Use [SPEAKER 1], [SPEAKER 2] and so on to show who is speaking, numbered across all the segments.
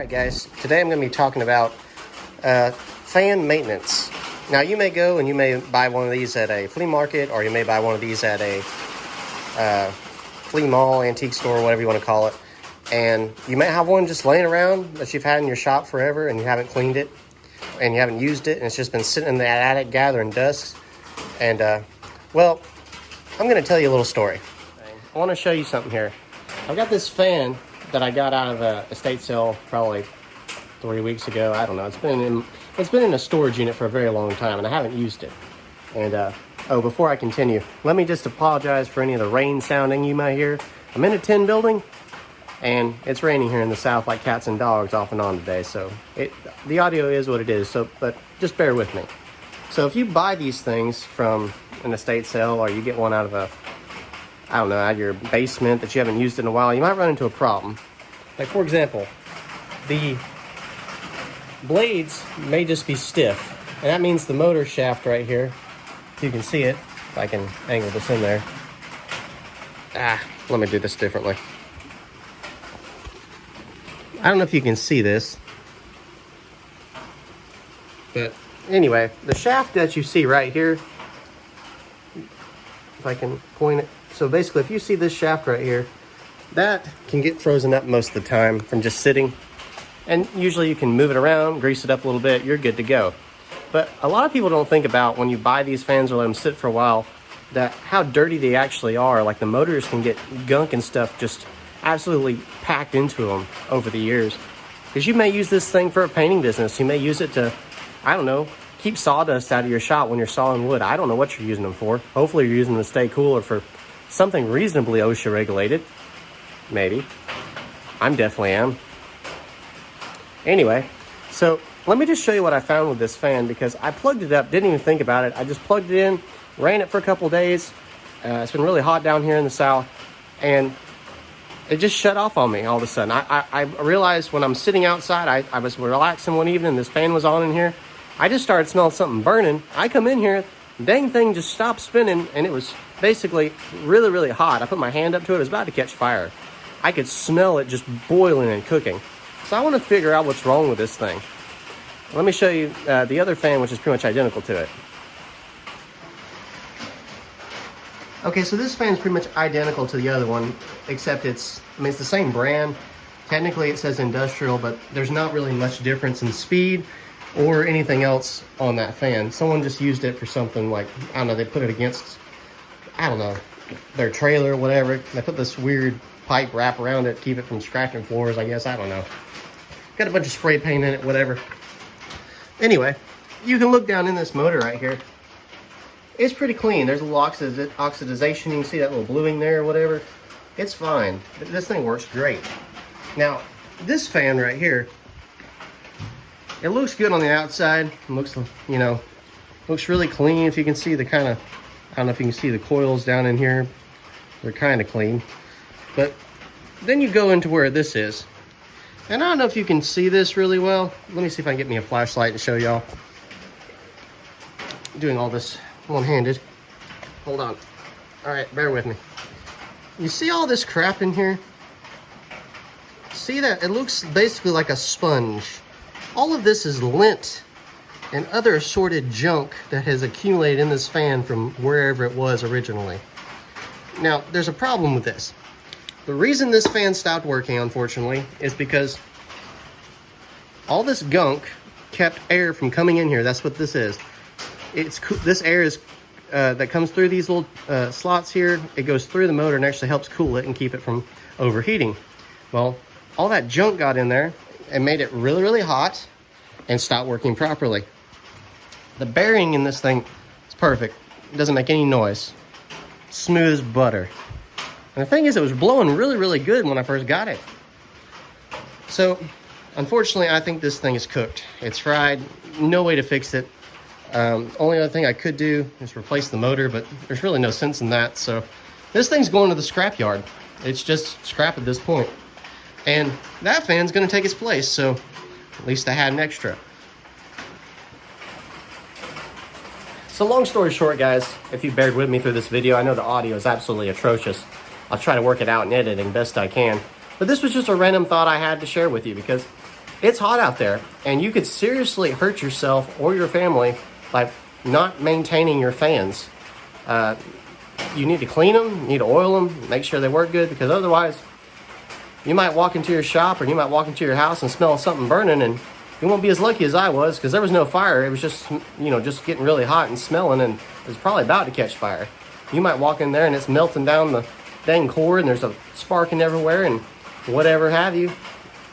[SPEAKER 1] Alright guys, today I'm going to be talking about fan maintenance. Now you may go and you may buy one of these at a flea market, or you may buy one of these at a flea mall, antique store, whatever you want to call it. And you may have one just laying around that you've had in your shop forever and you haven't cleaned it and you haven't used it, and it's just been sitting in that attic gathering dust. And well, I'm going to tell you a little story. I want to show you something here. I've got this fan that I got out of a estate sale probably 3 weeks ago. I don't know. It's been in a storage unit for a very long time, and I haven't used it. And oh, before I continue, let me just apologize for any of the rain sounding you might hear. I'm in a tin building, and it's raining here in the south like cats and dogs off and on today. So the audio is what it is. So, but just bear with me. So if you buy these things from an estate sale, or you get one out of out of your basement that you haven't used in a while, you might run into a problem. Like, for example, the blades may just be stiff, and that means the motor shaft right here, if you can see it, if I can angle this in there. Let me do this differently. I don't know if you can see this, but anyway, the shaft that you see right here, if I can point it. So basically, if you see this shaft right here, that can get frozen up most of the time from just sitting. And usually you can move it around, grease it up a little bit, you're good to go. But a lot of people don't think about, when you buy these fans or let them sit for a while, that how dirty they actually are. Like, the motors can get gunk and stuff just absolutely packed into them over the years. Because you may use this thing for a painting business. You may use it to, I don't know, keep sawdust out of your shop when you're sawing wood. I don't know what you're using them for. Hopefully you're using them to stay cool, or for something reasonably OSHA regulated. Maybe. I'm definitely am. Anyway, so let me just show you what I found with this fan, because I plugged it up, didn't even think about it. I just plugged it in, ran it for a couple days. It's been really hot down here in the south, and it just shut off on me all of a sudden. I realized when I'm sitting outside, I was relaxing one evening, this fan was on in here. I just started smelling something burning. I come in here, the dang thing just stopped spinning, and it was basically really, really hot. I put my hand up to it, it was about to catch fire. I could smell it just boiling and cooking. So I want to figure out what's wrong with this thing. Let me show you the other fan, which is pretty much identical to it. Okay, so this fan is pretty much identical to the other one, except it's the same brand. Technically it says industrial, but there's not really much difference in speed or anything else on that fan. Someone just used it for something like, I don't know, they put it against, I don't know, their trailer or whatever. They put this weird pipe wrap around it to keep it from scratching floors, I guess. I don't know. Got a bunch of spray paint in it, whatever. Anyway, you can look down in this motor right here. It's pretty clean. There's a little oxidization. You can see that little bluing there or whatever. It's fine. This thing works great. Now, this fan right here, it looks good on the outside. It looks, you know, looks really clean. If you can see the kind of, I don't know if you can see the coils down in here. They're kind of clean. But then you go into where this is. And I don't know if you can see this really well. Let me see if I can get me a flashlight to show y'all. Doing all this one-handed. Hold on. All right, bear with me. You see all this crap in here? See that? It looks basically like a sponge. All of this is lint and other assorted junk that has accumulated in this fan from wherever it was originally. Now, there's a problem with this. The reason this fan stopped working, unfortunately, is because all this gunk kept air from coming in here. That's what this is. This air is that comes through these little slots here. It goes through the motor and actually helps cool it and keep it from overheating. Well, all that junk got in there and made it really, really hot and stopped working properly. The bearing in this thing is perfect. It doesn't make any noise. Smooth as butter. And the thing is, it was blowing really, really good when I first got it. So, unfortunately, I think this thing is cooked. It's fried. No way to fix it. Only other thing I could do is replace the motor, but there's really no sense in that. So, this thing's going to the scrap yard. It's just scrap at this point. And that fan's going to take its place, so at least I had an extra. So long story short, guys, if you bared with me through this video, I know the audio is absolutely atrocious. I'll try to work it out in editing best I can. But this was just a random thought I had to share with you, because It's hot out there, and you could seriously hurt yourself or your family by not maintaining your fans. You need to clean them, you need to oil them, make sure they work good, because otherwise you might walk into your shop or you might walk into your house and smell something burning, and you won't be as lucky as I was, because there was no fire. It was just, just getting really hot and smelling, and it was probably about to catch fire. You might walk in there and it's melting down the dang cord and there's a sparking everywhere and whatever have you.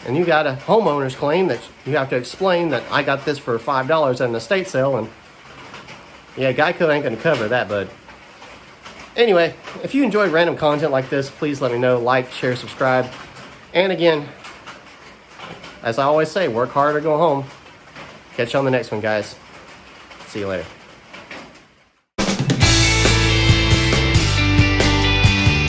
[SPEAKER 1] And you got a homeowner's claim that you have to explain that I got this for $5 at an estate sale, and yeah, Geico ain't gonna cover that, bud. Anyway, if you enjoyed random content like this, please let me know. Like, share, subscribe. And again, as I always say, work hard or go home. Catch you on the next one, guys. See you later.